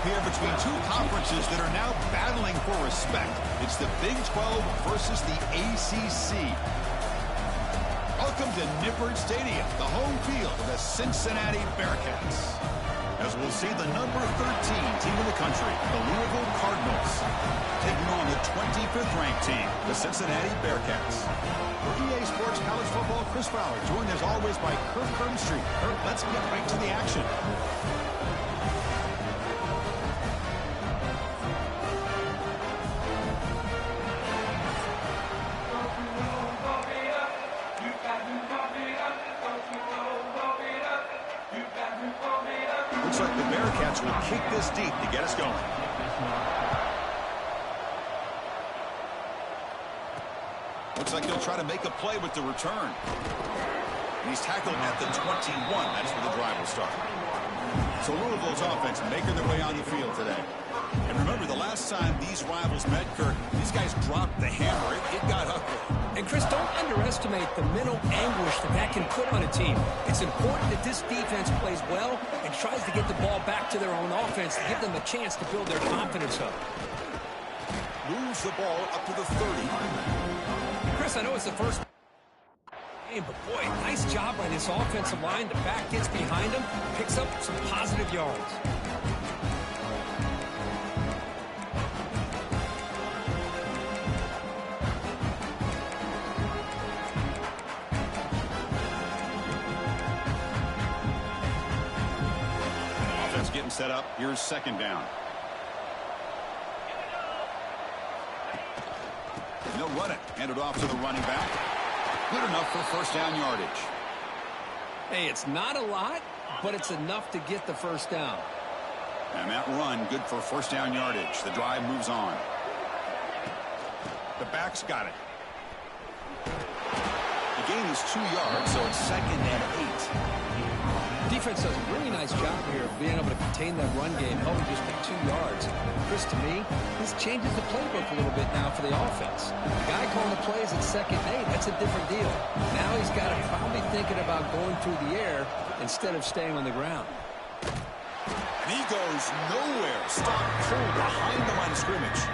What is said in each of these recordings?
here between two conferences that are now battling for respect. It's the Big 12 versus the ACC. Welcome to Nippert Stadium, the home field of the Cincinnati BearCats. As we'll see the number 13 team in the country, the Louisville Cardinals, taking on the 25th ranked team, the Cincinnati BearCats. For EA Sports College Football, Chris Fowler, joined as always by Kirk Street. Kirk, let's get right to the action. Looks like the BearCats will kick this deep to get us going. Looks like he'll try to make a play with the return. He's tackled at the 21. That's where the drive will start. So Louisville's offense making their way on the field today. And remember, the last time these rivals met, Kirk, these guys dropped the hammer. It got ugly. And, Chris, don't underestimate the mental anguish that can put on a team. It's important that this defense plays well and tries to get the ball back to their own offense to give them a chance to build their confidence up. Moves the ball up to the 30. Chris, I know it's the first game, but, boy, nice job by this offensive line. The back gets behind them, picks up some positive yards. Getting set up. Here's second down. They'll run it. Hand it off to the running back. Good enough for first down yardage. Hey, it's not a lot, but it's enough to get the first down. And that run, good for first down yardage. The drive moves on. The back's got it. The gain is 2 yards, so it's second and 8. Defense does a really nice job here of being able to contain that run game, helping just get 2 yards. Chris, to me, this changes the playbook a little bit now for the offense. The guy calling the plays at second and 8, that's a different deal. Now he's got to probably thinking about going through the air instead of staying on the ground. And he goes nowhere. Stop cold behind the line of scrimmage.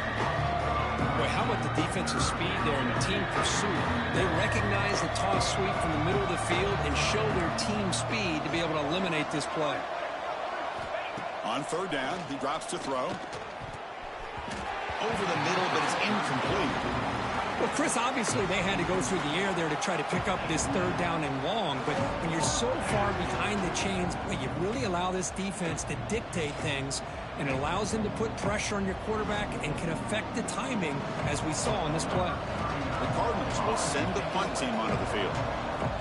Boy, how about the defensive speed there and the team pursuit? They recognize the toss sweep from the middle of the field and show their team speed to be able to eliminate this play. On third down, he drops to throw. Over the middle, but it's incomplete. Well, Chris, obviously they had to go through the air there to try to pick up this third down and long, but when you're so far behind the chains, boy, you really allow this defense to dictate things, and it allows them to put pressure on your quarterback and can affect the timing, as we saw on this play. The Cardinals will send the punt team onto the field.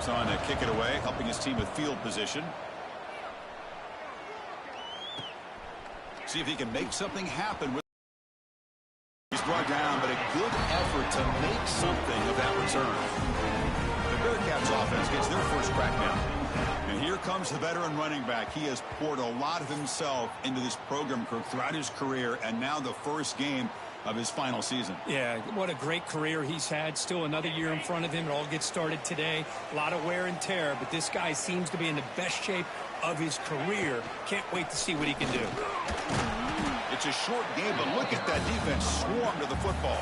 So on to kick it away, helping his team with field position. See if he can make something happen with. He's brought down, but a good effort to make something of that return. The BearCats offense gets their first crack now. And here comes the veteran running back. He has poured a lot of himself into this program throughout his career, and now the first game of his final season. Yeah, what a great career he's had. Still another year in front of him. It all gets started today. A lot of wear and tear, but this guy seems to be in the best shape of his career. Can't wait to see what he can do. It's a short game, but look at that defense swarm to the football.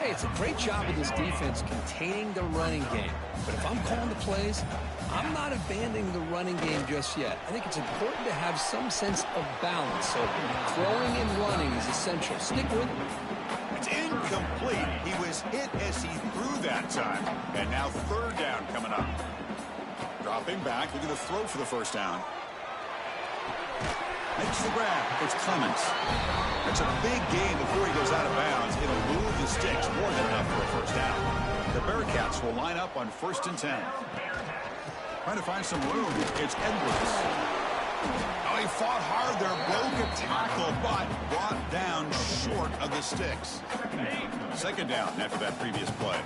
Hey, it's a great job of this defense containing the running game. But if I'm calling the plays, I'm not abandoning the running game just yet. I think it's important to have some sense of balance. So throwing and running is essential. Stick with it. It's incomplete. He was hit as he threw that time. And now third down coming up. Dropping back. Look at the throw for the first down. Makes the grab. It's Clemens. That's a big gain before he goes out of bounds. It'll move the sticks more than enough for a first down. The BearCats will line up on 1st and 10. Trying to find some room. It's Edwards. Oh, he fought hard there. Broke a tackle, but brought down short of the sticks. Second down after that previous play.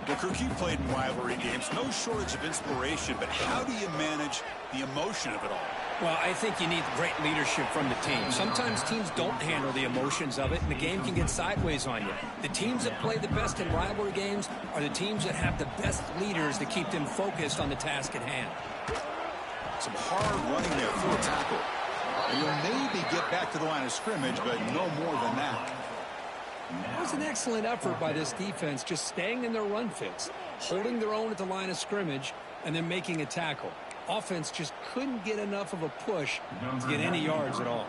Well, Kirk, you played in rivalry games. No shortage of inspiration, but how do you manage the emotion of it all? Well, I think you need great leadership from the team. Sometimes teams don't handle the emotions of it, and the game can get sideways on you. The teams that play the best in rivalry games are the teams that have the best leaders to keep them focused on the task at hand. Some hard running there for a tackle. You'll maybe get back to the line of scrimmage, but no more than that. It was an excellent effort by this defense, just staying in their run fits, holding their own at the line of scrimmage, and then making a tackle. Offense just couldn't get enough of a push to get any yards at all.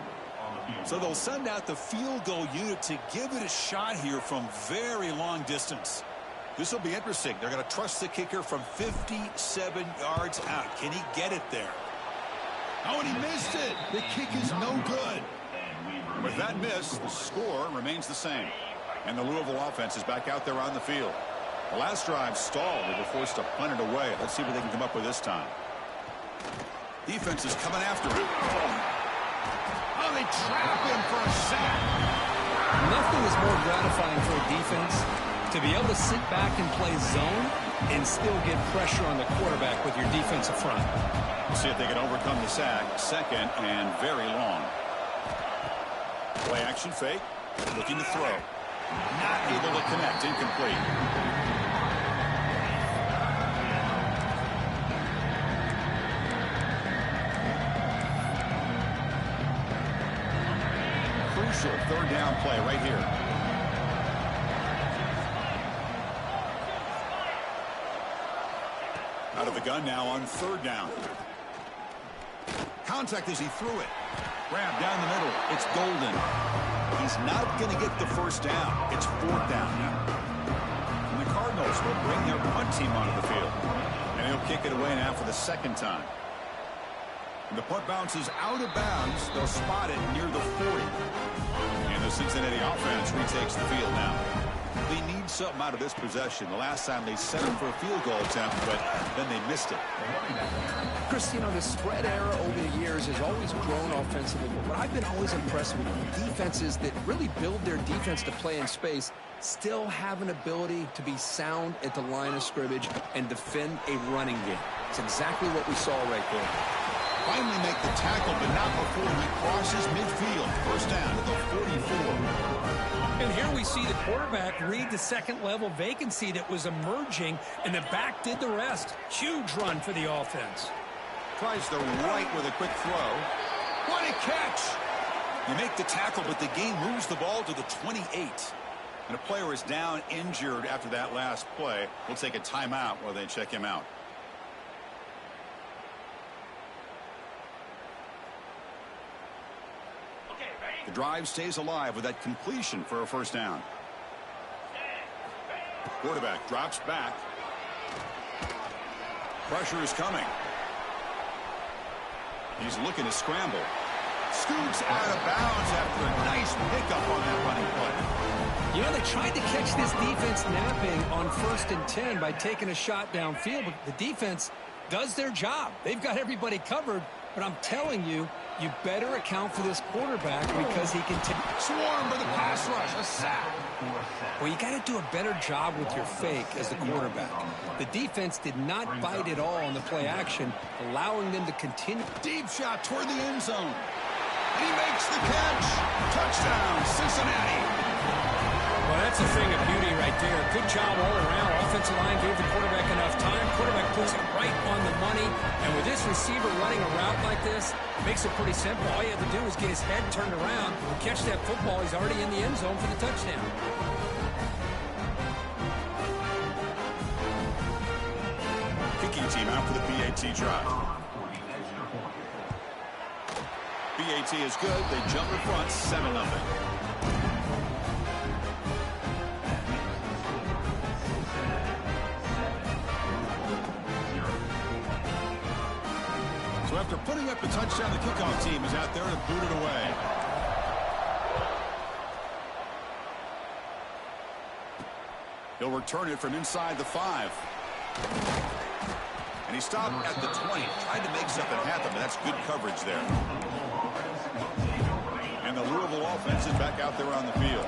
So they'll send out the field goal unit to give it a shot here from very long distance. This will be interesting. They're going to trust the kicker from 57 yards out. Can he get it there? Oh, and he missed it. The kick is no good. With that miss, the score remains the same. And the Louisville offense is back out there on the field. The last drive stalled. They were forced to punt it away. Let's see what they can come up with this time. Defense is coming after him. Oh, they trap him for a sack. Nothing is more gratifying for a defense to be able to sit back and play zone and still get pressure on the quarterback with your defensive front. We'll see if they can overcome the sack. Second and very long. Play action fake. Looking to throw. Not able to connect. Incomplete. Crucial third down play right here. Out of the gun now on third down. Contact as he threw it. Grab down the middle. It's Golden. He's not going to get the first down. It's fourth down now. And the Cardinals will bring their punt team onto the field. And he'll kick it away now for the second time. And the punt bounces out of bounds. They'll spot it near the 40. And the Cincinnati offense retakes the field now. They need something out of this possession. The last time they set up for a field goal attempt, but then they missed it. Chris, you know, the spread era over the years has always grown offensively, but what I've been always impressed with defenses that really build their defense to play in space still have an ability to be sound at the line of scrimmage and defend a running game. It's exactly what we saw right there. Finally make the tackle, but not before he crosses midfield. First down at the 44. And here we see the quarterback read the second-level vacancy that was emerging, and the back did the rest. Huge run for the offense. Tries the right with a quick throw. What a catch! You make the tackle, but the game moves the ball to the 28. And a player is down injured after that last play. We'll take a timeout while they check him out. The drive stays alive with that completion for a first down. Quarterback drops back. Pressure is coming. He's looking to scramble. Scoots out of bounds after a nice pickup on that running play. You know, they tried to catch this defense napping on 1st and 10 by taking a shot downfield, but the defense does their job. They've got everybody covered, but I'm telling you, you better account for this quarterback because he can take... Swarm for the pass rush, a sack. Well, you got to do a better job with your fake as the quarterback. The defense did not bite at all on the play action, allowing them to continue. Deep shot toward the end zone. He makes the catch. Touchdown, Cincinnati. Well, that's a thing of beauty right there. Good job all around. Offensive line gave the quarterback enough time. Quarterback puts it right on the money. And with this receiver running a route like this, makes it pretty simple. All you have to do is get his head turned around and catch that football. He's already in the end zone for the touchdown. Kicking team out for the BAT drive. BAT is good. They jump in front, 7-0. So after putting up the touchdown, the kickoff team is out there to boot it away. He'll return it from inside the 5. And he stopped at the 20. Tried to make something happen, but that's good coverage there. And the Louisville offense is back out there on the field.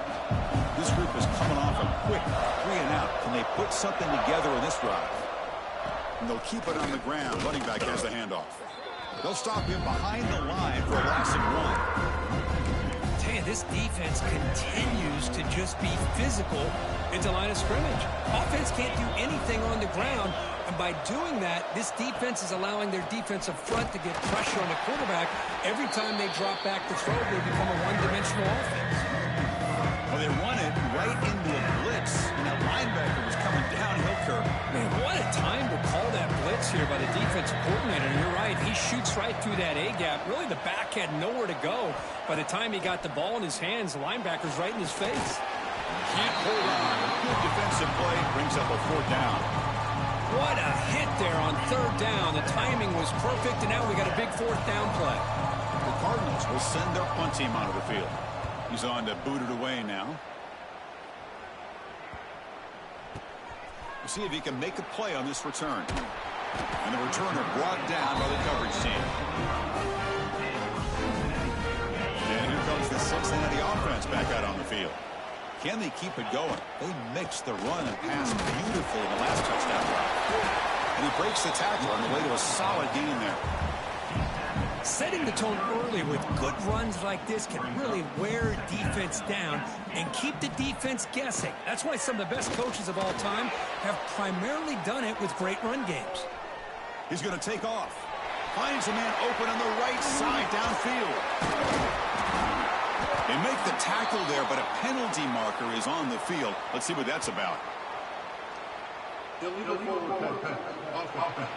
This group is coming off a quick 3-and-out. Can they put something together in this drive? And they'll keep it on the ground. Running back has the handoff. They'll stop him behind the line for a loss of 1. this defense continues to just be physical at the line of scrimmage. Offense can't do anything on the ground, and by doing that, this defense is allowing their defensive front to get pressure on the quarterback. Every time they drop back to throw, they become a one-dimensional offense. Well, they run it right into a blitz, and that linebacker was coming downhill curve. Man, what a time to call that blitz here by the defensive coordinator. And you're right, he shoots right through that A-gap. Really, the back had nowhere to go. By the time he got the ball in his hands, the linebacker's right in his face. Can't hold on. Good defensive play brings up a 4th down. What a hit there on 3rd down. The timing was perfect, and now we got a big 4th down play. The Cardinals will send their punt team onto the field. He's on to boot it away now. We'll see if he can make a play on this return. And the returner brought down by the coverage team. And here comes the Cincinnati offense back out on the field. Can they keep it going? They mixed the run and pass beautifully in the last touchdown drive. And he breaks the tackle on the way to a solid gain there. Setting the tone early with good runs like this can really wear defense down and keep the defense guessing. That's why some of the best coaches of all time have primarily done it with great run games. He's going to take off. Finds a man open on the right side downfield. They make the tackle there, but a penalty marker is on the field. Let's see what that's about. Illegal forward pass. Offense.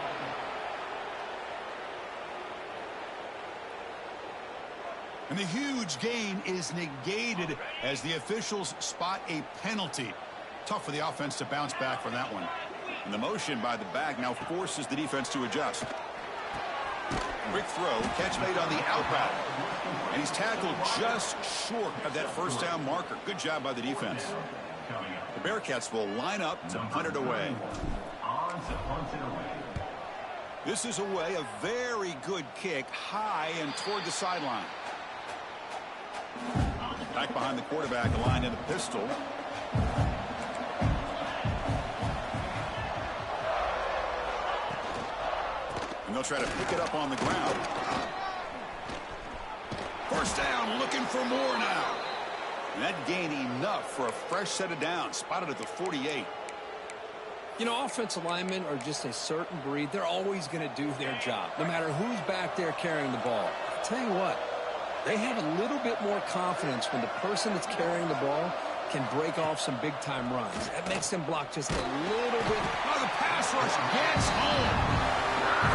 And the huge gain is negated as the officials spot a penalty. Tough for the offense to bounce back from that one. And the motion by the back now forces the defense to adjust. Quick throw, catch made on the out route. And he's tackled just short of that 1st down marker. Good job by the defense. The Bearcats will line up to punt it away. This is away, a very good kick, high and toward the sideline. Back behind the quarterback, aligned in the pistol. And they'll try to pick it up on the ground. 1st down, looking for more now. And that gain enough for a fresh set of downs, spotted at the 48. You know, offensive linemen are just a certain breed. They're always going to do their job, no matter who's back there carrying the ball. I'll tell you what, they have a little bit more confidence when the person that's carrying the ball can break off some big-time runs. That makes them block just a little bit. Oh, the pass rush gets home.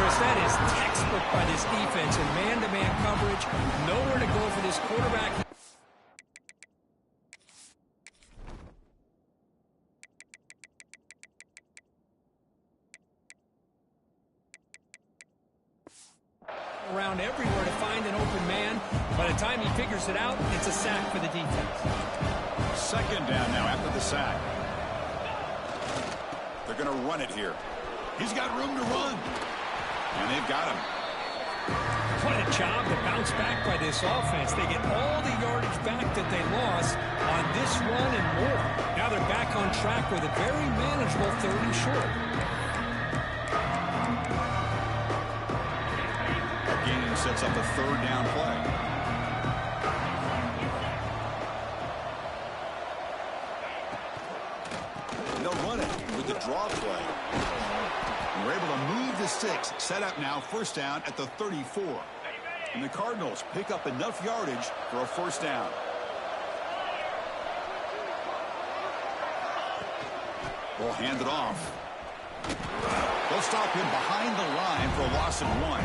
Chris, that is textbook by this defense in man-to-man coverage. Nowhere to go for this quarterback. Around everywhere to find an open man. By the time he figures it out, it's a sack for the defense. 2nd down now after the sack. They're going to run it here. He's got room to run. And they've got him. What a job to bounce back by this offense. They get all the yardage back that they lost on this run and more. Now they're back on track with a very manageable 3rd and short. Gain sets up a 3rd down play. And they'll run it with the draw play. And we're able to move the sticks. Set up now, 1st down at the 34. And the Cardinals pick up enough yardage for a 1st down. We'll hand it off. They'll stop him behind the line for a loss of 1.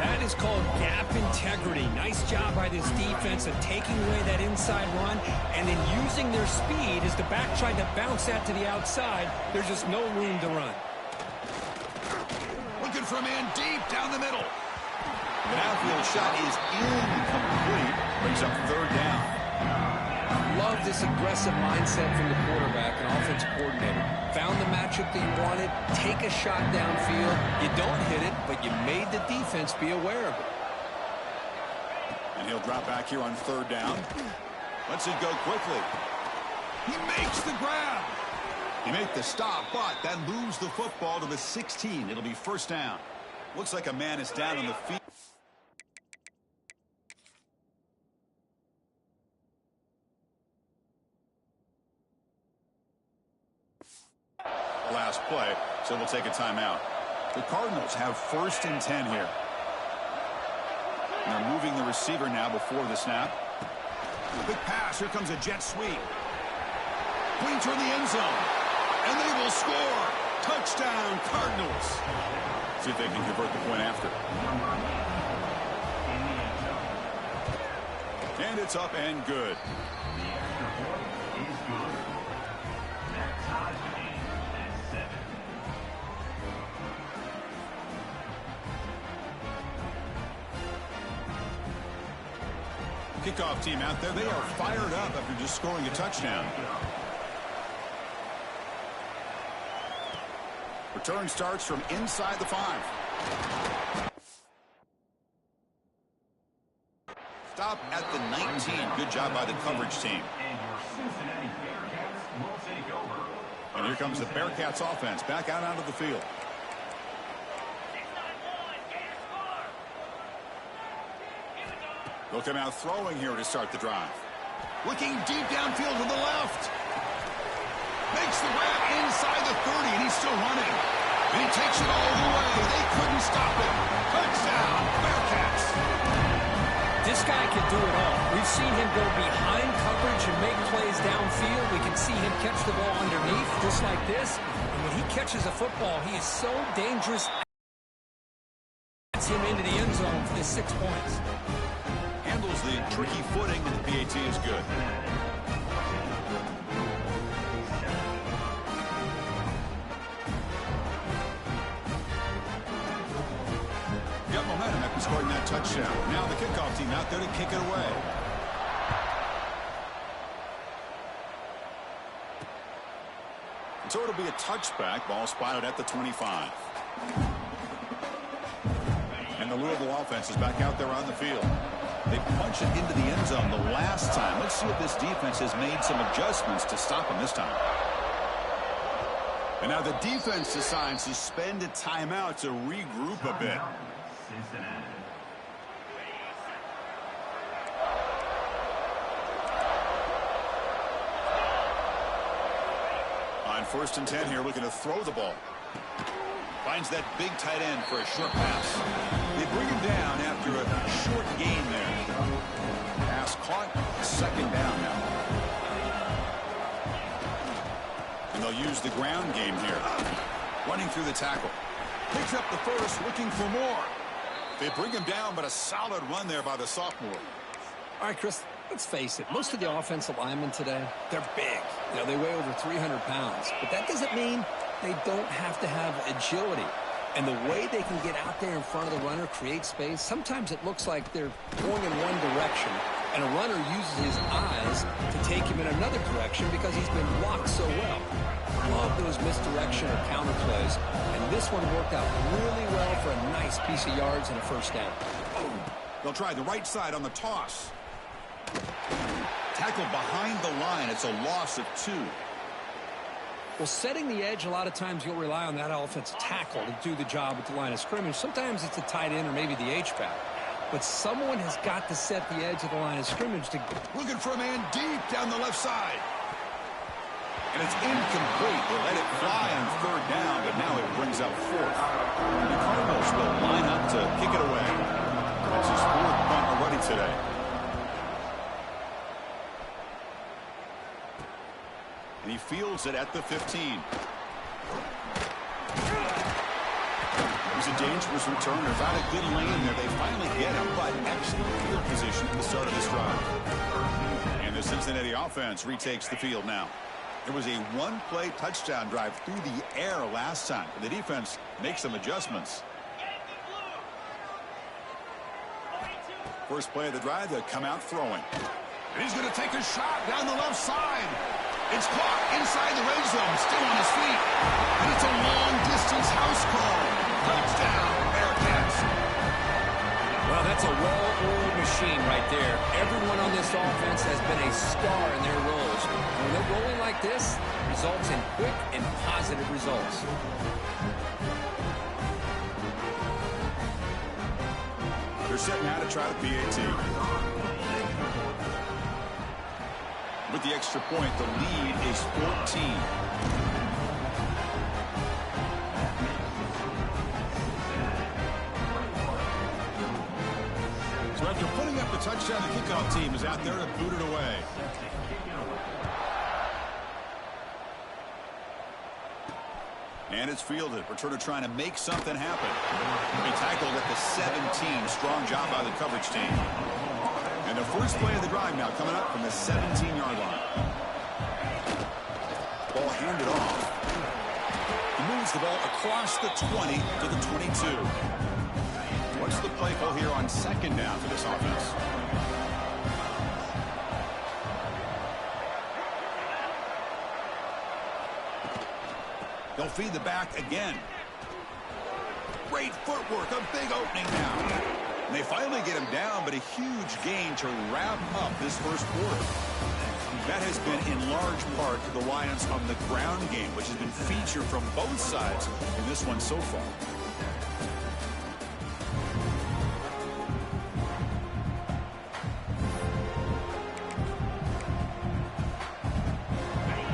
That is called gap integrity. Nice job by this defense of taking away that inside run and then using their speed as the back tried to bounce that to the outside. There's just no room to run. Looking for a man deep down the middle. The outfield shot is incomplete. Brings up 3rd down. Love this aggressive mindset from the quarterback and offensive coordinator. Found the matchup that you wanted, take a shot downfield. You don't hit it, but you made the defense be aware of it. And he'll drop back here on 3rd down. Lets it go quickly. He makes the grab. He made the stop, but that moves the football to the 16. It'll be 1st down. Looks like a man is down on the field. So we'll take a timeout. The Cardinals have 1st and 10 here. They're moving the receiver now before the snap. Big pass. Here comes a jet sweep. Going toward the end zone. And they will score. Touchdown, Cardinals. See if they can convert the point after. And it's up and good. Kickoff team out there. They are fired up after just scoring a touchdown. Return starts from inside the 5. Stop at the 19. Good job by the coverage team. And here comes the Bearcats offense back out onto the field. They'll come out throwing here to start the drive. Looking deep downfield to the left. Makes the grab inside the 30, and he's still running. And he takes it all the way. They couldn't stop him. Touchdown, Bearcats. This guy can do it all. We've seen him go behind coverage and make plays downfield. We can see him catch the ball underneath, just like this. And when he catches a football, he is so dangerous. Gets him into the end zone for the 6 points. Handles the tricky footing, and the PAT is good. Got momentum after scoring that touchdown. Now the kickoff team out there to kick it away. So it'll be a touchback. Ball spotted at the 25. And the Louisville offense is back out there on the field. They punch it into the end zone the last time. Let's see if this defense has made some adjustments to stop them this time. And now the defense decides to spend a timeout to regroup a bit. On 1st and 10 here, looking to throw the ball. Finds that big tight end for a short pass. They bring him down after a short gain there. Pass caught, 2nd down now. And they'll use the ground game here. Running through the tackle. Picks up the 1st, looking for more. They bring him down, but a solid run there by the sophomore. All right, Chris, let's face it. Most of the offensive linemen today, they're big. You know, they weigh over 300 pounds. But that doesn't mean they don't have to have agility. And the way they can get out there in front of the runner, create space, sometimes it looks like they're going in one direction, and a runner uses his eyes to take him in another direction because he's been blocked so well. Love those misdirection or counter plays, and this one worked out really well for a nice piece of yards and a 1st down. They'll try the right side on the toss. Tackle behind the line. It's a loss of 2. Well, setting the edge, a lot of times you'll rely on that offensive tackle to do the job at the line of scrimmage. Sometimes it's a tight end or maybe the H-back. But someone has got to set the edge of the line of scrimmage to... Looking for a man deep down the left side. And it's incomplete. They let it fly on 3rd down, but now it brings up 4th. And the Cardinals will line up to kick it away. That's his 4th punt already today. And he fields it at the 15. It was a dangerous return. They found a good lane there. They finally get him, but excellent field position at the start of this drive. And the Cincinnati offense retakes the field now. It was a 1-play touchdown drive through the air last time. The defense makes some adjustments. First play of the drive, they'll come out throwing. And he's going to take a shot down the left side. It's caught inside the red zone, still on his feet. And it's a long-distance house call. Touchdown, Bearcats. Well, that's a well-oiled machine right there. Everyone on this offense has been a star in their roles. When they're rolling like this, results in quick and positive results. They're setting out to try the PAT. With the extra point, the lead is 14. After putting up the touchdown, the kickoff team is out there to boot it away. And it's fielded. Returner trying to make something happen. They tackled at the 17. Strong job by the coverage team. And the first play of the drive now coming up from the 17-yard line. Ball handed off. He moves the ball across the 20 to the 22. What's the play call here on second down for this offense? They'll feed the back again. Great footwork, a big opening now. And they finally get him down, but a huge gain to wrap up this first quarter. That has been in large part to the Lions on the ground game, which has been featured from both sides in this one so far.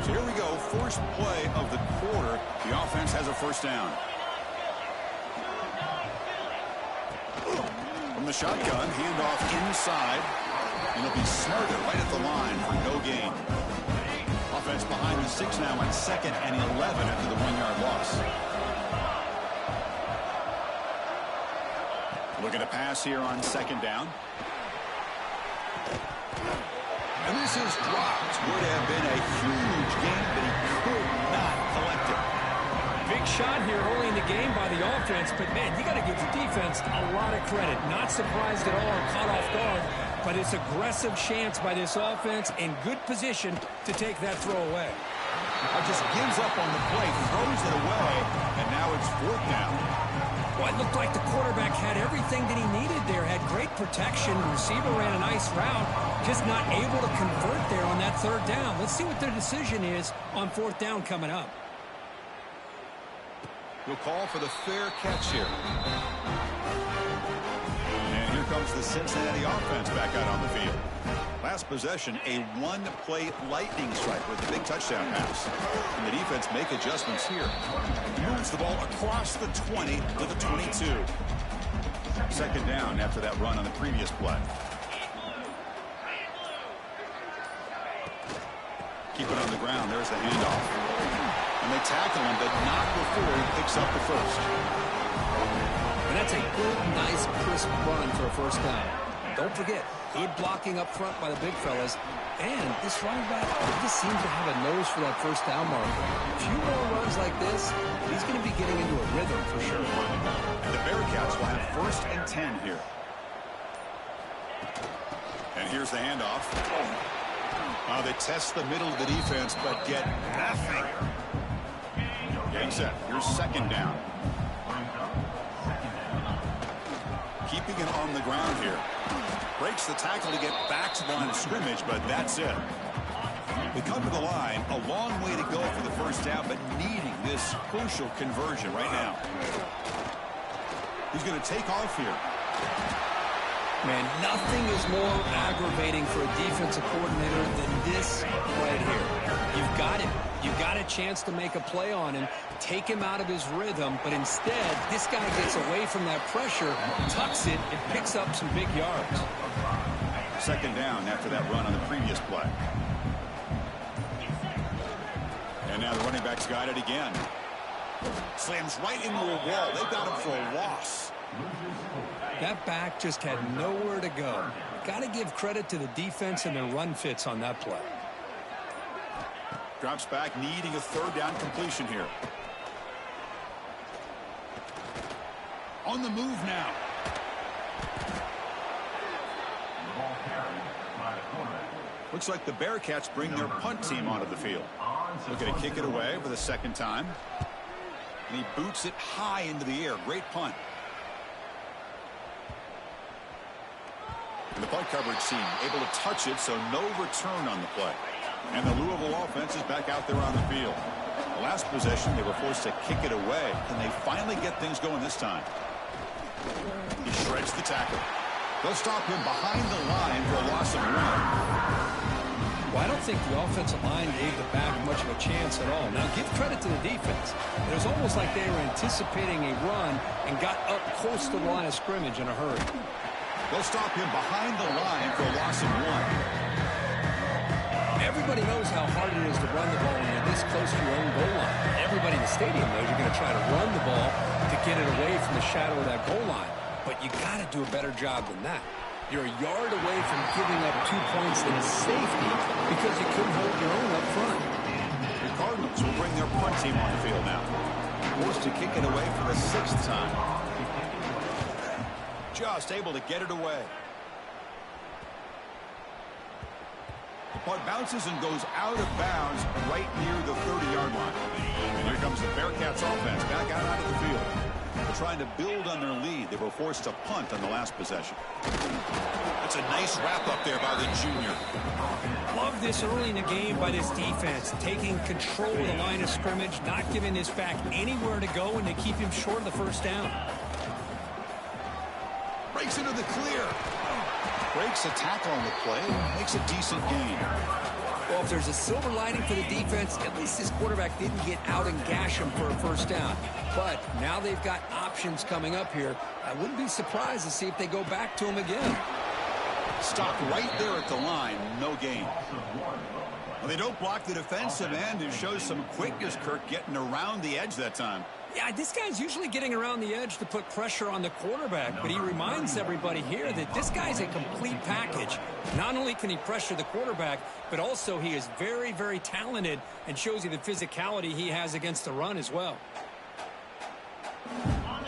So here we go, first play of the quarter. The offense has a first down. From the shotgun, handoff inside. And he'll be smarted right at the line for no gain. Offense behind the 6 now on 2nd and 11 after the 1-yard loss. Looking to pass here on 2nd down. And this is dropped. Would have been a huge gain, but he could not collect it. Big shot here early in the game by the offense, but man, you got to give the defense a lot of credit. Not surprised at all, caught off guard, but it's aggressive chance by this offense in good position to take that throw away. Just gives up on the play, throws it away, and now it's 4th down. Well, it looked like the quarterback had everything that he needed there, had great protection. The receiver ran a nice route, just not able to convert there on that 3rd down. Let's see what their decision is on 4th down coming up. We'll call for the fair catch here. And here comes the Cincinnati offense back out on the field. Last possession, a one-play lightning strike with a big touchdown pass. And the defense make adjustments here. Moves the ball across the 20 to the 22. 2nd down after that run on the previous play. Keep it on the ground. There's the handoff. And they tackle him, but not before he picks up the first. And that's a good, nice, crisp run for a first down. Don't forget, good blocking up front by the big fellas. And this running back just seems to have a nose for that first down marker. A few more runs like this, he's going to be getting into a rhythm for sure. And the Bearcats will have 1st and 10 here. And here's the handoff. They test the middle of the defense, but get nothing. Getting set. Here's 2nd down. Keeping it on the ground here. Breaks the tackle to get back to the line of scrimmage, but that's it. They come to the line. A long way to go for the first down, but needing this crucial conversion right now. He's going to take off here. Man, nothing is more aggravating for a defensive coordinator than this right here. You've got him. You've got a chance to make a play on him, take him out of his rhythm, but instead, this guy gets away from that pressure, tucks it, and picks up some big yards. 2nd down after that run on the previous play. And now the running back's got it again. Slams right into a wall. They've got him for a loss. That back just had nowhere to go. Got to give credit to the defense and their run fits on that play. Drops back, needing a 3rd down completion here. On the move now. Looks like the Bearcats bring their punt team onto the field. Looking to kick it away for the 2nd time. And he boots it high into the air. Great punt. And the punt coverage team able to touch it, so no return on the play. And the Louisville offense is back out there on the field. The last possession, they were forced to kick it away. Can they finally get things going this time? He shreds the tackle. They'll stop him behind the line for a loss of 1. Well, I don't think the offensive line gave the back much of a chance at all. Now, give credit to the defense. It was almost like they were anticipating a run and got up close to the line of scrimmage in a hurry. They'll stop him behind the line for a loss of 1. Everybody knows how hard it is to run the ball when you're this close to your own goal line. Everybody in the stadium knows you're going to try to run the ball to get it away from the shadow of that goal line. But you got to do a better job than that. You're a yard away from giving up 2 points in safety because you couldn't hold your own up front. The Cardinals will bring their punt team on the field now. Forced to kick it away for the 6th time. Just able to get it away. The punt bounces and goes out of bounds right near the 30-yard line. And here comes the Bearcats offense back out onto the field. They're trying to build on their lead. They were forced to punt on the last possession. That's a nice wrap up there by the junior. Love this early in the game by this defense, taking control of the line of scrimmage, not giving this back anywhere to go, and to keep him short of the first down. Breaks into the clear. Breaks a tackle on the play. Makes a decent gain. Well, if there's a silver lining for the defense, at least this quarterback didn't get out and gash him for a first down. But now they've got options coming up here. I wouldn't be surprised to see if they go back to him again. Stopped right there at the line. No gain. Well, they don't block the defensive end. It shows some quickness, Kirk, getting around the edge that time. Yeah, this guy's usually getting around the edge to put pressure on the quarterback, but he reminds everybody here that this guy's a complete package. Not only can he pressure the quarterback, but also he is very, very talented and shows you the physicality he has against the run as well.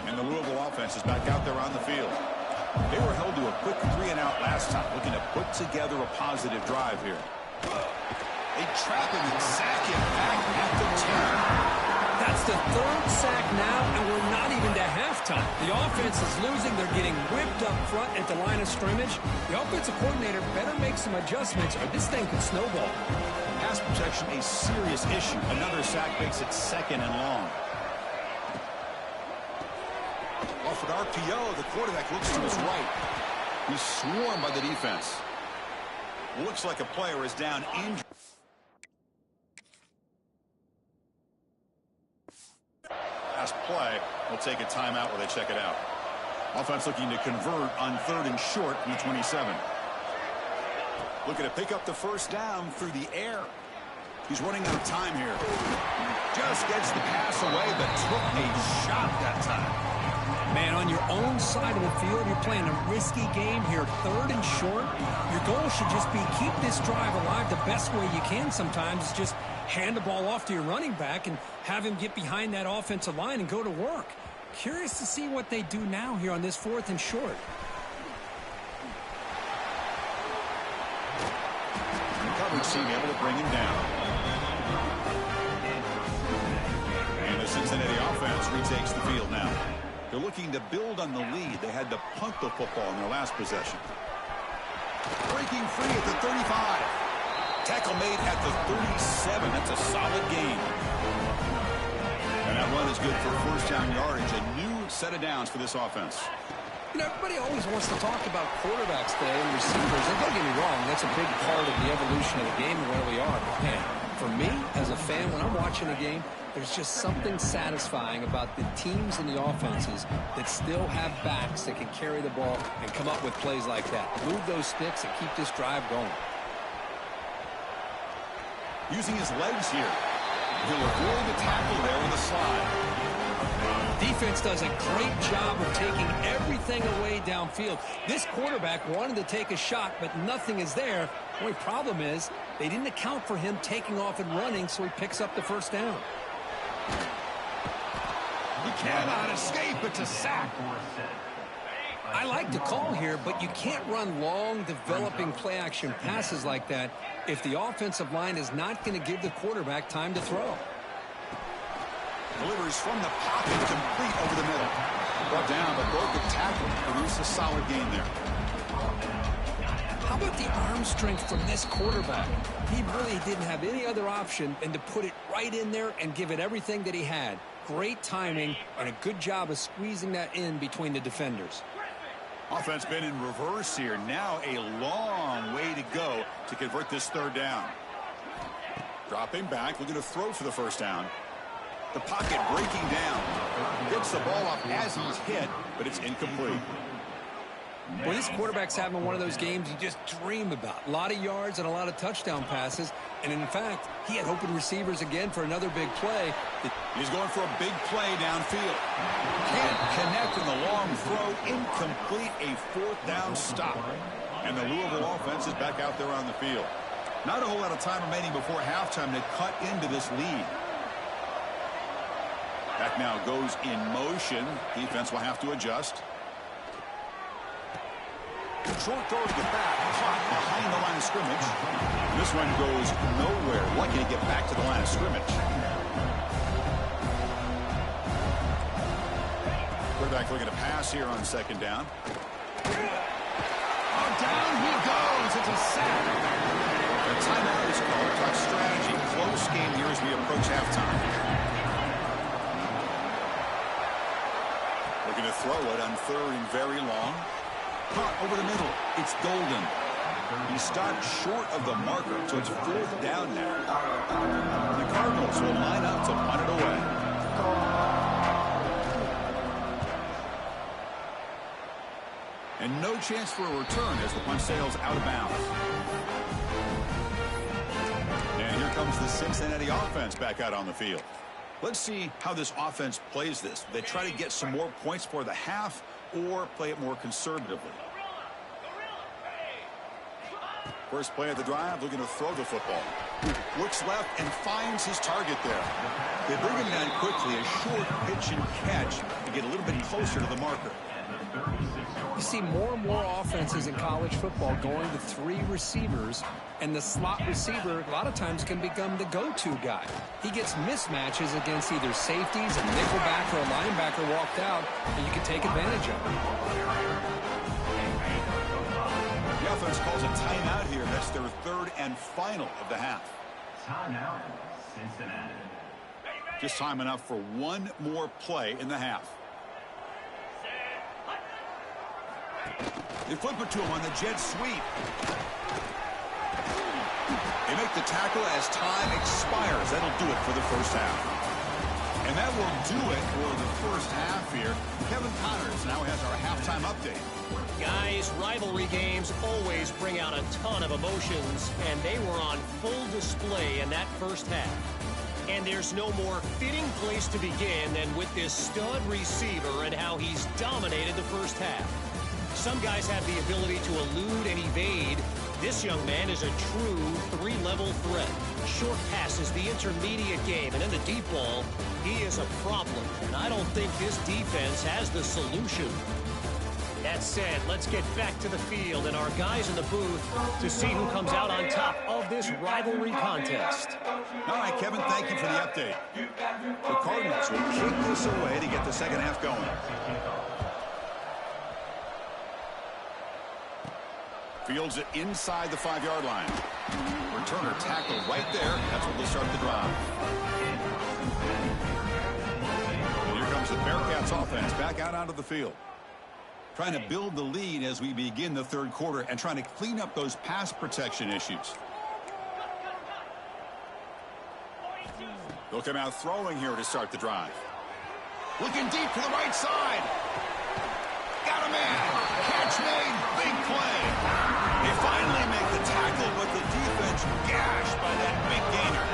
And the Louisville offense is back out there on the field. They were held to a quick 3-and-out last time, looking to put together a positive drive here. They trap him and sack him back at the 10. That's the 3rd sack now, and we're not even to halftime. The offense is losing. They're getting whipped up front at the line of scrimmage. The offensive coordinator better make some adjustments, or this thing could snowball. Pass protection a serious issue. Another sack makes it 2nd and long. Off an RPO, the quarterback looks to his right. He's swarmed by the defense. Looks like a player is down injured. Last play, we'll take a timeout while they check it out. Offense looking to convert on 3rd and short from the 27. Looking to pick up the first down through the air. He's running out of time here. Just gets the pass away, but took a shot that time. Man, on your own side of the field, you're playing a risky game here, 3rd and short. Your goal should just be keep this drive alive the best way you can sometimes. Is just hand the ball off to your running back and have him get behind that offensive line and go to work. Curious to see what they do now here on this 4th and short. The coverage team able to bring him down. And the Cincinnati offense retakes the field now. They're looking to build on the lead. They had to punt the football in their last possession. Breaking free at the 35. Tackle made at the 37. That's a solid gain. And that run is good for first down yardage. A new set of downs for this offense. You know, everybody always wants to talk about quarterbacks today and receivers. And don't get me wrong, that's a big part of the evolution of the game and where we are. But man, for me, as a fan, when I'm watching a game, there's just something satisfying about the teams and the offenses that still have backs that can carry the ball and come up with plays like that. Move those sticks and keep this drive going. Using his legs here. He'll avoid the tackle there with a slide. Defense does a great job of taking everything away downfield. This quarterback wanted to take a shot, but nothing is there. The only problem is they didn't account for him taking off and running, so he picks up the first down. He cannot escape. It's a sack. I like the call here, but you can't run long, developing play-action passes like that if the offensive line is not going to give the quarterback time to throw. Delivers from the pocket, complete over the middle. Brought down, but broke the tackle. Produced a solid gain there. How about the arm strength from this quarterback? He really didn't have any other option than to put it right in there and give it everything that he had. Great timing and a good job of squeezing that in between the defenders. Offense been in reverse here. Now a long way to go to convert this 3rd down. Dropping back, looking to throw for the first down. The pocket breaking down. Gets the ball up as he's hit, but it's incomplete. Well, this quarterback's having one of those games you just dream about. A lot of yards and a lot of touchdown passes. And in fact, he had open receivers again for another big play. He's going for a big play downfield. Can't connect in the long throw. Incomplete, a fourth down stop. And the Louisville offense is back out there on the field. Not a whole lot of time remaining before halftime to cut into this lead. Back now goes in motion. Defense will have to adjust. Short throw to the back, caught behind the line of scrimmage. This one goes nowhere. Lucky to get back to the line of scrimmage. Quarterback looking to pass here on second down. Oh, down he goes. It's a sack. The timeout is called. Talk strategy. Close game here as we approach halftime. Looking to throw it on third and very long. Caught over the middle. It's Golden. He stopped short of the marker, so it's fourth down now. The Cardinals will line up to punt it away. And no chance for a return as the punt sails out of bounds. And here comes the Cincinnati offense back out on the field. Let's see how this offense plays this. They try to get some more points for the half or play it more conservatively. First play of the drive, looking to throw the football. Looks left and finds his target there. They bring him down quickly, a short pitch and catch to get a little bit closer to the marker. You see more and more offenses in college football going to three receivers, and the slot receiver a lot of times can become the go-to guy. He gets mismatches against either safeties, a nickelback, or a linebacker walked out, and you can take advantage of it. The offense calls a timeout here. That's their third and final of the half. Timeout, Cincinnati. Just time enough for one more play in the half. They flip it to him on the jet sweep. They make the tackle as time expires. That'll do it for the first half. And that will do it for the first half here. Kevin Connors now has our halftime update. Guys, rivalry games always bring out a ton of emotions, and they were on full display in that first half. And there's no more fitting place to begin than with this stud receiver and how he's dominated the first half. Some guys have the ability to elude and evade. This young man is a true three-level threat. Short passes, the intermediate game, and in the deep ball, he is a problem. And I don't think this defense has the solution. That said, let's get back to the field and our guys in the booth to see who comes out on top of this rivalry contest. All right, Kevin, thank you for the update. The Cardinals will kick this away to get the second half going. Fields it inside the 5-yard line. Returner tackled right there. That's where they'll start the drive. And here comes the Bearcats offense back out onto the field. Trying to build the lead as we begin the third quarter and trying to clean up those pass protection issues. They'll come out throwing here to start the drive. Looking deep to the right side. Got a man. Catch made. Big play. They finally make the tackle, but the defense gashed by that big gainer.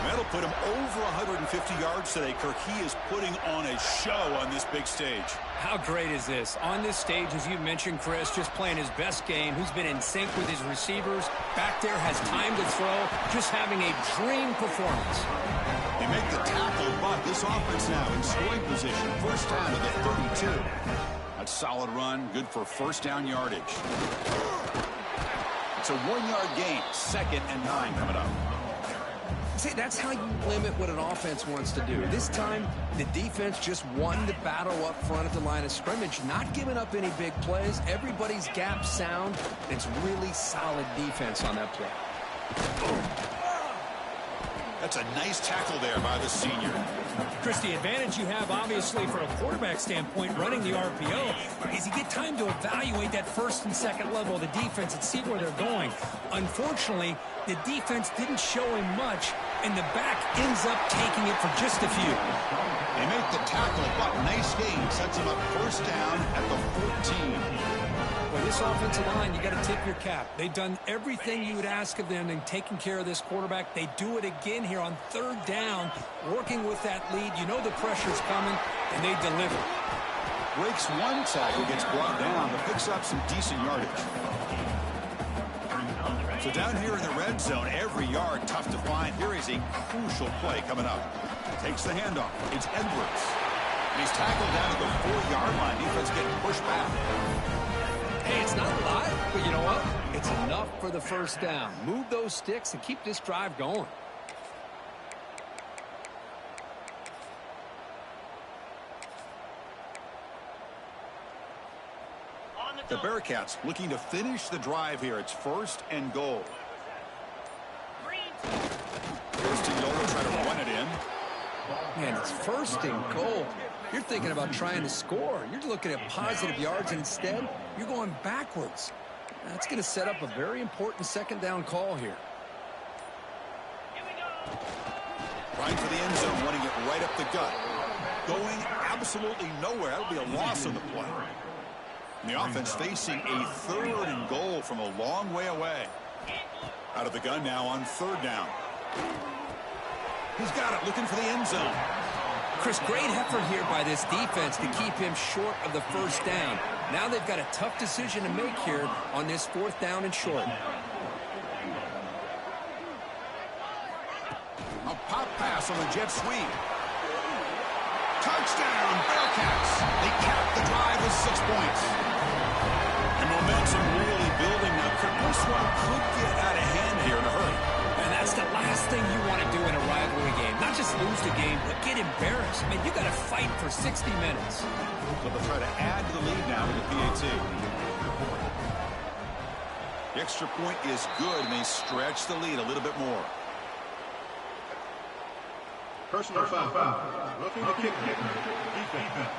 That'll put him over 150 yards today. Kirk, he is putting on a show on this big stage. How great is this? On this stage, as you mentioned, Chris, just playing his best game. Who's been in sync with his receivers. Back there, has time to throw. Just having a dream performance. They make the tackle, but this offense now in scoring position. First down to the 32. That's a solid run. Good for first down yardage. It's a 1-yard gain. 2nd and 9 coming up. See, that's how you limit what an offense wants to do. This time, the defense just won the battle up front at the line of scrimmage, not giving up any big plays. Everybody's gap sound. It's really solid defense on that play. That's a nice tackle there by the senior. Chris, the advantage you have, obviously, from a quarterback standpoint, running the RPO, is you get time to evaluate that first and second level of the defense and see where they're going. Unfortunately, the defense didn't show him much, and the back ends up taking it for just a few. They make the tackle, but nice game. Sets them up first down at the 14. Well, this offensive line, you got to tip your cap. They've done everything you would ask of them in taking care of this quarterback. They do it again here on third down, working with that lead. You know the pressure's coming, and they deliver. Breaks one tackle, gets brought down, but picks up some decent yardage. So down here in the red zone, every yard tough to find. Here is a crucial play coming up. Takes the handoff. It's Edwards. And he's tackled down at the 4-yard line. Defense getting pushed back. Hey, it's not a lot, but you know what? It's enough for the first down. Move those sticks and keep this drive going. The Bearcats looking to finish the drive here. It's first and goal. First and goal, they'll try to run it in. Man, it's first and goal. You're thinking about trying to score. You're looking at positive yards, and instead, you're going backwards. That's going to set up a very important second down call here. Trying for the end zone, running it right up the gut. Going absolutely nowhere. That'll be a loss on the play. And the offense facing a third and goal from a long way away. Out of the gun now on third down. He's got it, looking for the end zone. Chris, great effort here by this defense to keep him short of the first down. Now they've got a tough decision to make here on this fourth down and short. A pop pass on the jet sweep. Touchdown, Bearcats. They cap the drive with 6 points. And momentum really building now. This one could get out of hand here in a hurry. And that's the last thing you want to do in a rivalry game. Not just lose the game, but get embarrassed. I mean, you got to fight for 60 minutes. So they'll try to add to the lead now with the PAT. The extra point is good, and they stretch the lead a little bit more. Personal foul. Looking to kick. Defense.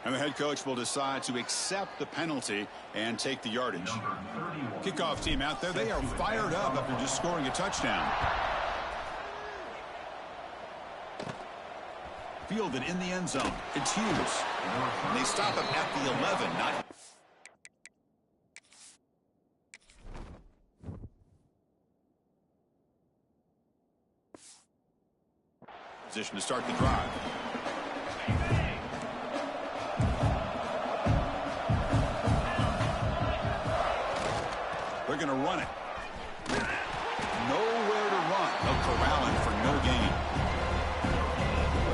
And the head coach will decide to accept the penalty and take the yardage. Kickoff team out there, they are fired up after just scoring a touchdown. Fielded in the end zone. It's Hughes. And they stop him at the 11. Not position to start the drive. They're going to run it. Nowhere to run. They'll corral him for no gain.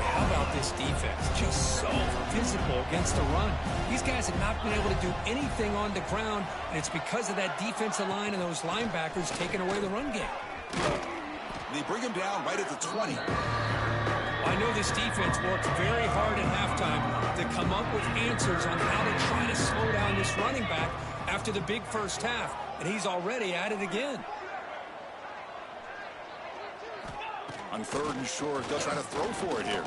How about this defense? Just so physical against the run. These guys have not been able to do anything on the ground, and it's because of that defensive line and those linebackers taking away the run game. They bring him down right at the 20. I know this defense worked very hard at halftime to come up with answers on how to try to slow down this running back after the big first half, and he's already at it again. On third and short, they'll try to throw for it here.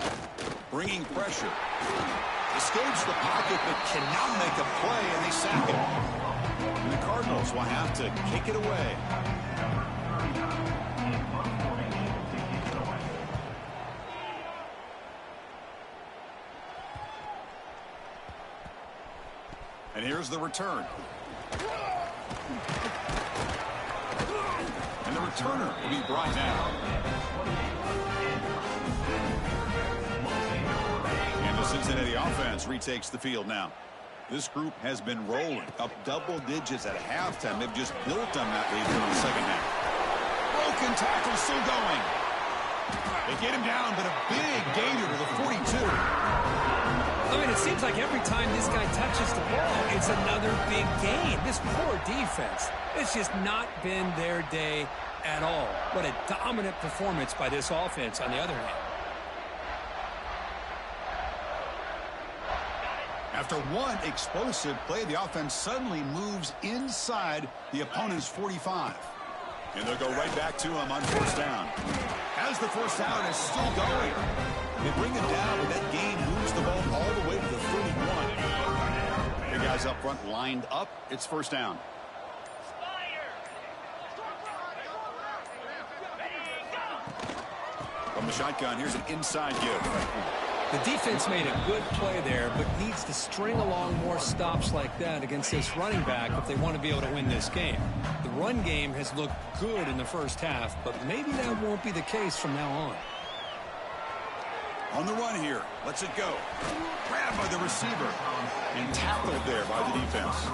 Bringing pressure. Escapes the pocket, but cannot make a play, and they sack it. And the Cardinals will have to kick it away. And here's the return. And the returner will be brought down. And the Cincinnati offense retakes the field now. This group has been rolling up double digits at halftime. They've just built on that lead in the second half. Broken tackle still going. They get him down, but a big gainer to the 42. I mean, it seems like every time this guy touches the ball, it's another big gain. This poor defense, it's just not been their day at all. What a dominant performance by this offense on the other hand. After one explosive play, the offense suddenly moves inside the opponent's 45. And they'll go right back to him on first down. As the first down is still going, they bring him down, but that gain moves the ball all the way to the 31. The guys up front lined up. It's first down. From From the shotgun, here's an inside give. The defense made a good play there, but needs to string along more stops like that against this running back if they want to be able to win this game. The run game has looked good in the first half, but maybe that won't be the case from now on. On the run here. Lets it go. Grabbed by the receiver. And tackled there by the defense.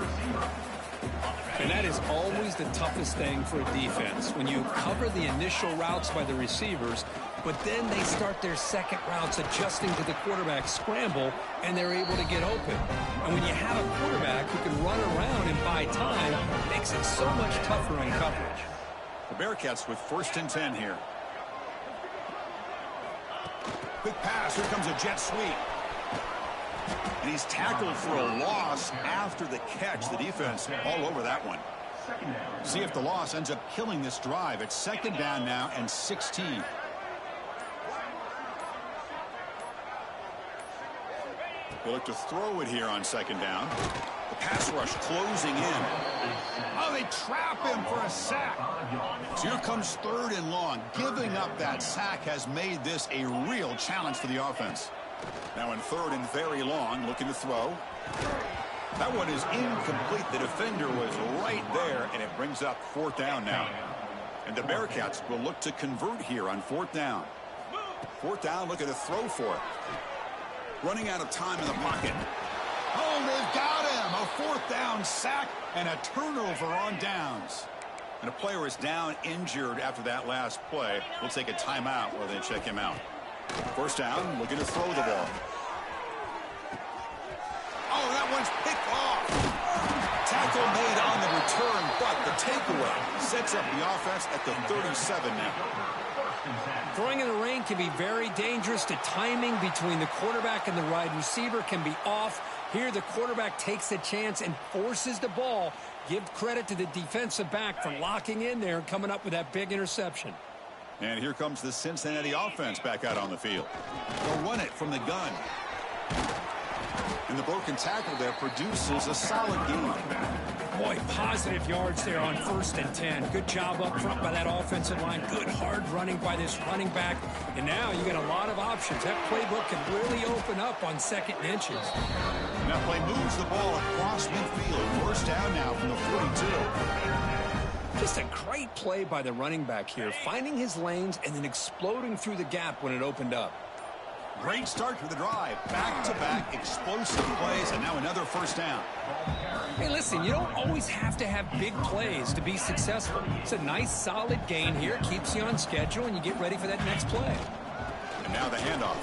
And that is always the toughest thing for a defense. When you cover the initial routes by the receivers, but then they start their second routes adjusting to the quarterback's scramble, and they're able to get open. And when you have a quarterback who can run around and buy time, it makes it so much tougher on coverage. The Bearcats with 1st and 10 here. Quick pass. Here comes a jet sweep. And he's tackled for a loss after the catch. The defense all over that one. See if the loss ends up killing this drive. It's 2nd down now and 16. They look to throw it here on 2nd down. The pass rush closing in. Oh, they trap him for a sack. So here comes 3rd and long. Giving up that sack has made this a real challenge for the offense. Now in 3rd and very long, looking to throw. That one is incomplete. The defender was right there, and it brings up 4th down now. And the Bearcats will look to convert here on 4th down. 4th down, looking to throw for it. Running out of time in the pocket. Oh, they've got him. A 4th down sack and a turnover on downs. And a player is down injured after that last play. We'll take a timeout while they check him out. 1st down, looking to throw the ball. Oh, that one's picked off. Tackle made on the return, but the takeaway sets up the offense at the 37 now. Throwing in the rain can be very dangerous. The timing between the quarterback and the wide receiver can be off. Here the quarterback takes a chance and forces the ball. Give credit to the defensive back for locking in there and coming up with that big interception. And here comes the Cincinnati offense back out on the field. They'll run it from the gun. And the broken tackle there produces a solid game. Boy, positive yards there on 1st and 10. Good job up front by that offensive line. Good hard running by this running back. And now you get a lot of options. That playbook can really open up on 2nd and inches. And that play moves the ball across midfield. 1st down now from the 42. Just a great play by the running back here, finding his lanes and then exploding through the gap when it opened up. Great start to the drive. Back-to-back explosive plays, and now another 1st down. Hey, listen, you don't always have to have big plays to be successful. It's a nice, solid gain here. Keeps you on schedule, and you get ready for that next play. And now the handoff.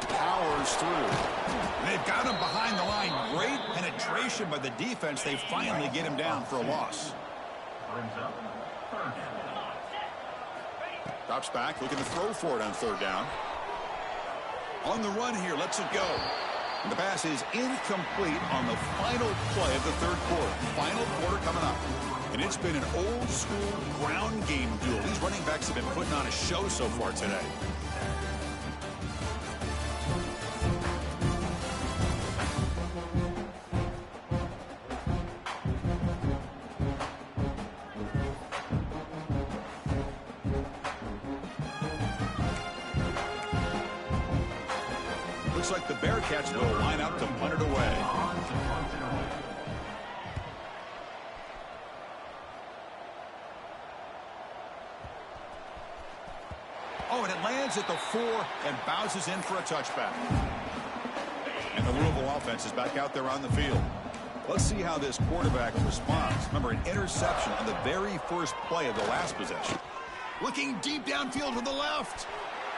Powers through. And they've got him behind the line. Great penetration by the defense. They finally get him down for a loss. Drops back, looking to throw for it on 3rd down. On the run here, lets it go. And the pass is incomplete on the final play of the 3rd quarter. Final quarter coming up. And it's been an old-school ground game duel. These running backs have been putting on a show so far today. Looks like the Bearcats will line up to punt it away. Oh, and it lands at the 4 and bounces in for a touchback. And the Louisville offense is back out there on the field. Let's see how this quarterback responds. Remember, an interception on the very first play of the last possession. Looking deep downfield to the left.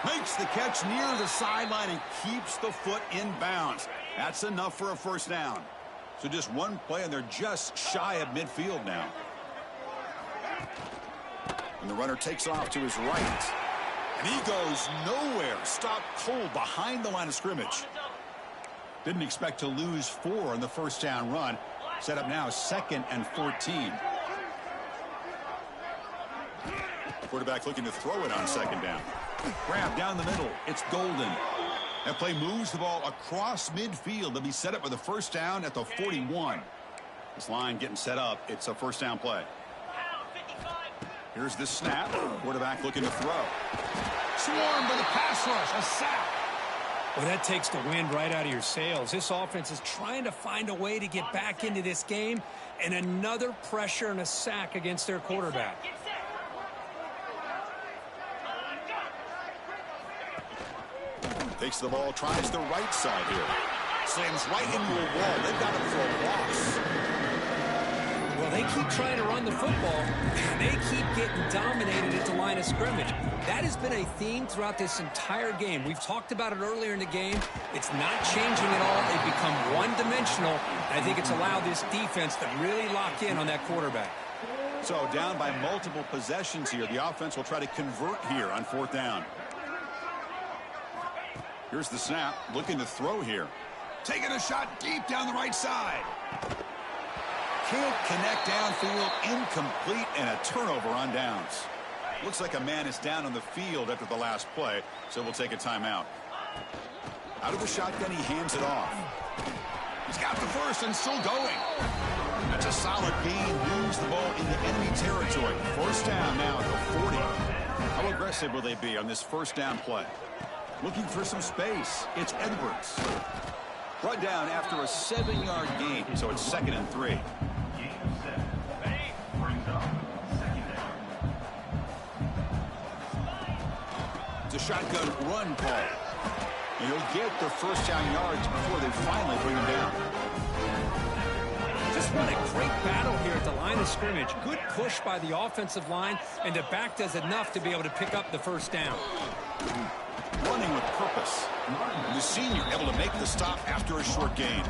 Makes the catch near the sideline and keeps the foot in bounds. That's enough for a 1st down. So just one play, and they're just shy of midfield now. And the runner takes off to his right. And he goes nowhere. Stopped cold behind the line of scrimmage. Didn't expect to lose 4 on the 1st down run. Set up now 2nd and 14. Quarterback looking to throw it on 2nd down. Grab down the middle. It's Golden. That play moves the ball across midfield to be set up with a 1st down at the 41. This line getting set up. It's a 1st down play. Here's the snap. Quarterback looking to throw. Swarmed by the pass rush. A sack. Well, that takes the wind right out of your sails. This offense is trying to find a way to get back into this game, and another pressure and a sack against their quarterback. Takes the ball, tries the right side here. Slams right into a wall. They've got him for a loss. Well, they keep trying to run the football. They keep getting dominated at the line of scrimmage. That has been a theme throughout this entire game. We've talked about it earlier in the game. It's not changing at all. They've become one-dimensional. I think it's allowed this defense to really lock in on that quarterback. So down by multiple possessions here. The offense will try to convert here on 4th down. Here's the snap. Looking to throw here. Taking a shot deep down the right side. Can't connect downfield. Incomplete, and a turnover on downs. Looks like a man is down on the field after the last play, so we'll take a timeout. Out of the shotgun, he hands it off. He's got the first and still going. That's a solid gain. Moves the ball into enemy territory. 1st down now at the 40. How aggressive will they be on this 1st down play? Looking for some space. It's Edwards. Brought down after a 7-yard gain, so it's 2nd and 3. It's a shotgun run call. And he'll get the 1st down yards before they finally bring him down. Just won a great battle here at the line of scrimmage. Good push by the offensive line, and the back does enough to be able to pick up the 1st down. Running with purpose. And the senior able to make the stop after a short gain.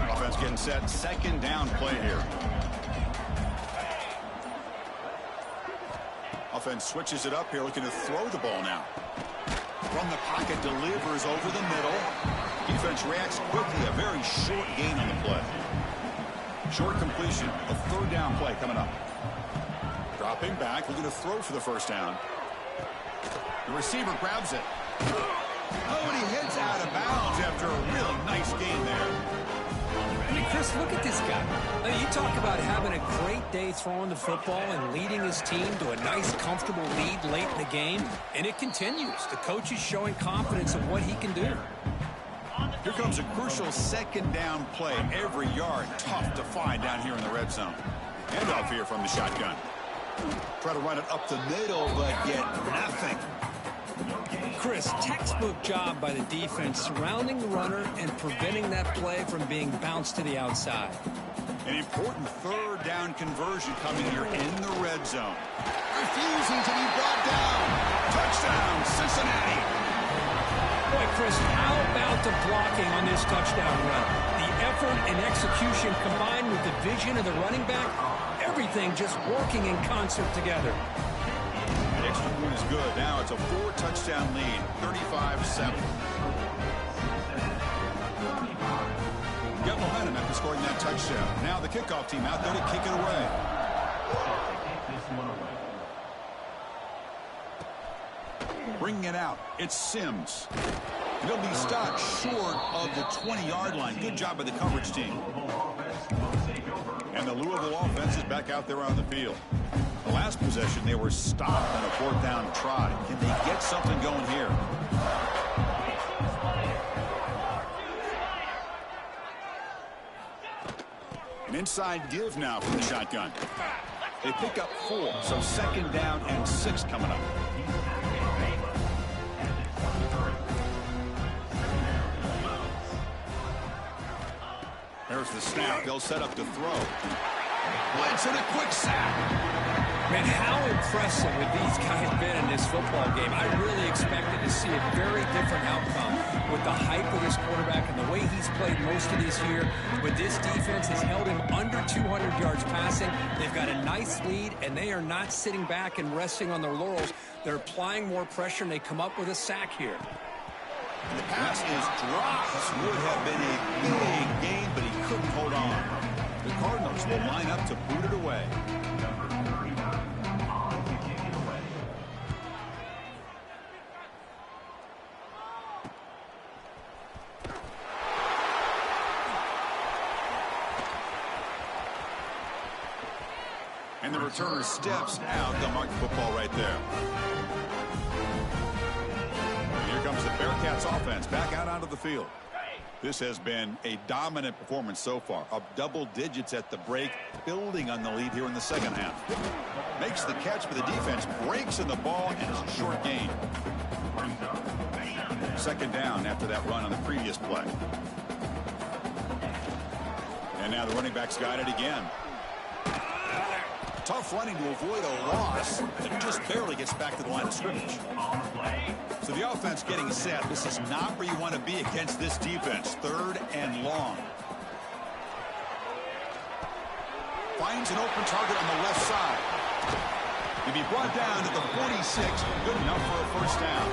Offense getting set. 2nd down play here. Offense switches it up here, looking to throw the ball now. From the pocket, delivers over the middle. Defense reacts quickly. A very short gain on the play. Short completion. A 3rd down play coming up. Dropping back, looking to throw for the 1st down. The receiver grabs it. Oh, and he heads out of bounds after a really nice game there. I mean, Chris, look at this guy. I mean, you talk about having a great day throwing the football and leading his team to a nice, comfortable lead late in the game, and it continues. The coach is showing confidence of what he can do. Here comes a crucial 2nd down play. Every yard tough to find down here in the red zone. Handoff here from the shotgun. Try to run it up the middle, but get nothing. Chris, textbook job by the defense surrounding the runner and preventing that play from being bounced to the outside. An important 3rd down conversion coming here in the red zone. Refusing to be brought down. Touchdown, Cincinnati. Boy, Chris, how about the blocking on this touchdown run? The effort and execution combined with the vision of the running back, everything just working in concert together. The extra point is good. Now it's a 4-touchdown lead, 35-7. Got momentum after scoring that touchdown. Now the kickoff team out there to kick it away. Bringing it out, it's Sims. He'll be stopped short of the 20-yard line. Good job by the coverage team. And the Louisville offense is back out there on the field. The last possession, they were stopped on a 4th down try. Can they get something going here? An inside give now from the shotgun. They pick up 4, so 2nd down and 6 coming up. There's the snap. They'll set up to throw. Blitz and a quick sack. Man, how impressive have these guys been in this football game? I really expected to see a very different outcome with the hype of this quarterback and the way he's played most of this year. But this defense has held him under 200 yards passing. They've got a nice lead, and they are not sitting back and resting on their laurels. They're applying more pressure, and they come up with a sack here. The pass is dropped. Would have been a big game, but he couldn't hold on. The Cardinals will line up to boot it away. And the returner steps out. They'll mark the football right there. Bearcats offense back out onto the field. This has been a dominant performance so far. Up double digits at the break, building on the lead here in the second half. Makes the catch, but the defense breaks in the ball, and it's a short gain. Second down after that run on the previous play. And now the running back's got it again. Tough running to avoid a loss. It just barely gets back to the line of scrimmage. So the offense getting set. This is not where you want to be against this defense. Third and long. Finds an open target on the left side. He'll be brought down to the 46. Good enough for a first down.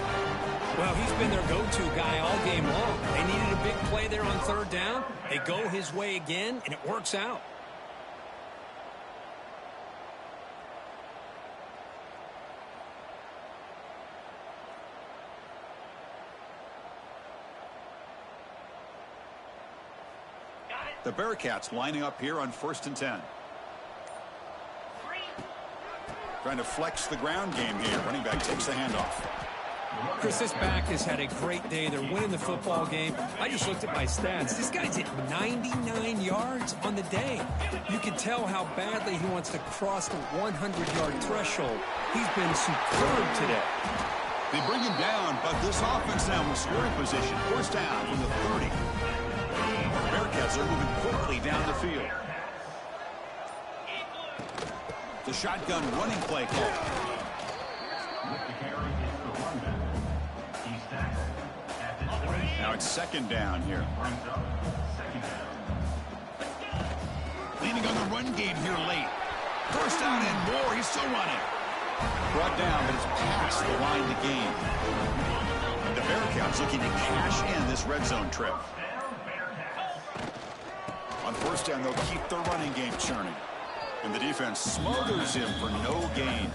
Well, he's been their go-to guy all game long. They needed a big play there on third down. They go his way again, and it works out. The Bearcats lining up here on 1st and 10. Trying to flex the ground game here. Running back takes the handoff. Chris, this back has had a great day. They're winning the football game. I just looked at my stats. This guy's hit 99 yards on the day. You can tell how badly he wants to cross the 100-yard threshold. He's been superb today. They bring him down, but this offense now in scoring position. First down from the 30. Bearcats are moving quickly down the field. The shotgun running play call. Now it's second down here. Leaning on the run game here late. First down and more. He's still running. Brought down, but it's past the line to gain. The Bearcats looking to cash in this red zone trip. On first down, they'll keep the running game churning. And the defense smothers him for no gain.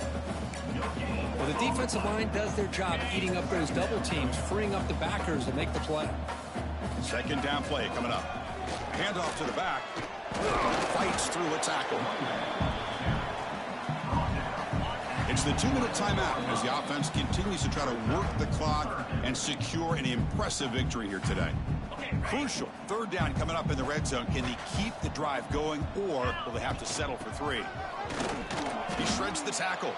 Well, the defensive line does their job eating up those double teams, freeing up the backers to make the play. Second down play coming up. Handoff to the back. Fights through a tackle. It's the 2-minute timeout as the offense continues to try to work the clock and secure an impressive victory here today. Crucial. Third down coming up in the red zone. Can they keep the drive going, or will they have to settle for 3? He shreds the tackle.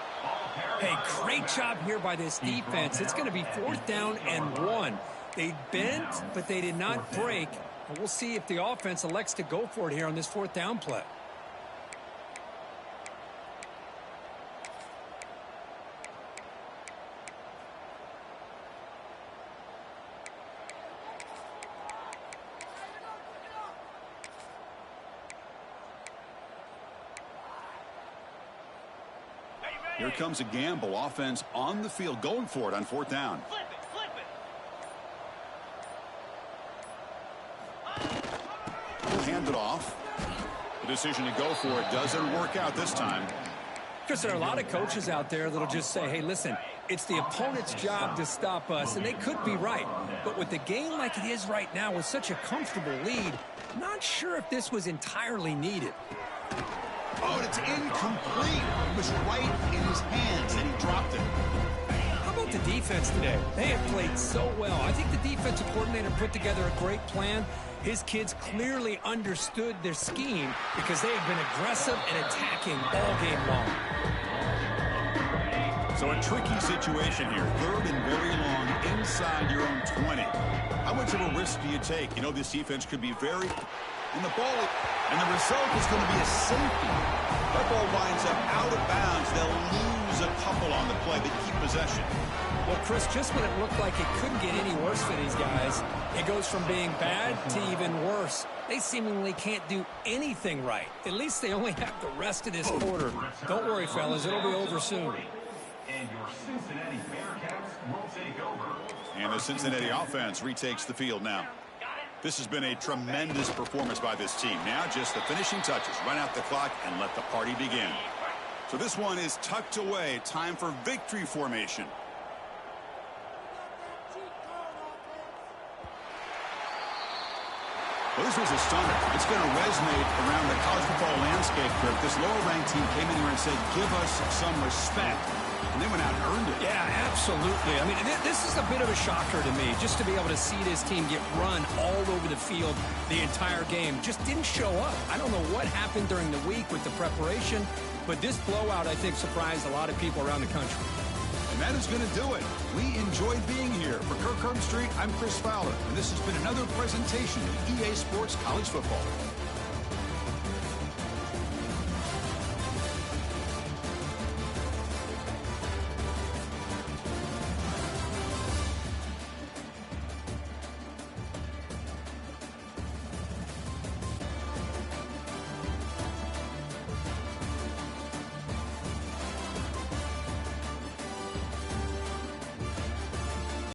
Hey, great job here by this defense. It's going to be 4th down and 1. They bent, but they did not break. And we'll see if the offense elects to go for it here on this 4th down play. Here comes a gamble. Offense on the field going for it on 4th down. We'll hand it off. The decision to go for it doesn't work out this time. Because there are a lot of coaches out there that'll just say, hey, listen, it's the opponent's job to stop us, and they could be right. But with the game like it is right now with such a comfortable lead, not sure if this was entirely needed. Oh, and it's incomplete. It was right in his hands, and he dropped it. How about the defense today? They have played so well. I think the defensive coordinator put together a great plan. His kids clearly understood their scheme because they have been aggressive and attacking all game long. So a tricky situation here. 3rd and very long inside your own 20. How much of a risk do you take? You know, this defense could be very... And the ball, and the result is going to be a safety. That ball winds up out of bounds. They'll lose a couple on the play, but keep possession. Well, Chris, just when it looked like it couldn't get any worse for these guys, it goes from being bad to even worse. They seemingly can't do anything right. At least they only have the rest of this quarter. Don't worry, fellas. It'll be over soon. And your Cincinnati BearCats will take over. And the Cincinnati offense retakes the field now. This has been a tremendous performance by this team. Now just the finishing touches. Run out the clock and let the party begin. So this one is tucked away. Time for victory formation. Well, this was a stunner. It's going to resonate around the college football landscape. This lower-ranked team came in here and said, give us some respect. and they went out and earned it. Yeah, absolutely. I mean, this is a bit of a shocker to me, just to be able to see this team get run all over the field the entire game. Just didn't show up. I don't know what happened during the week with the preparation, but this blowout, I think, surprised a lot of people around the country. And that is going to do it. We enjoyed being here. For Kirk Street, I'm Chris Fowler, and this has been another presentation of EA Sports College Football.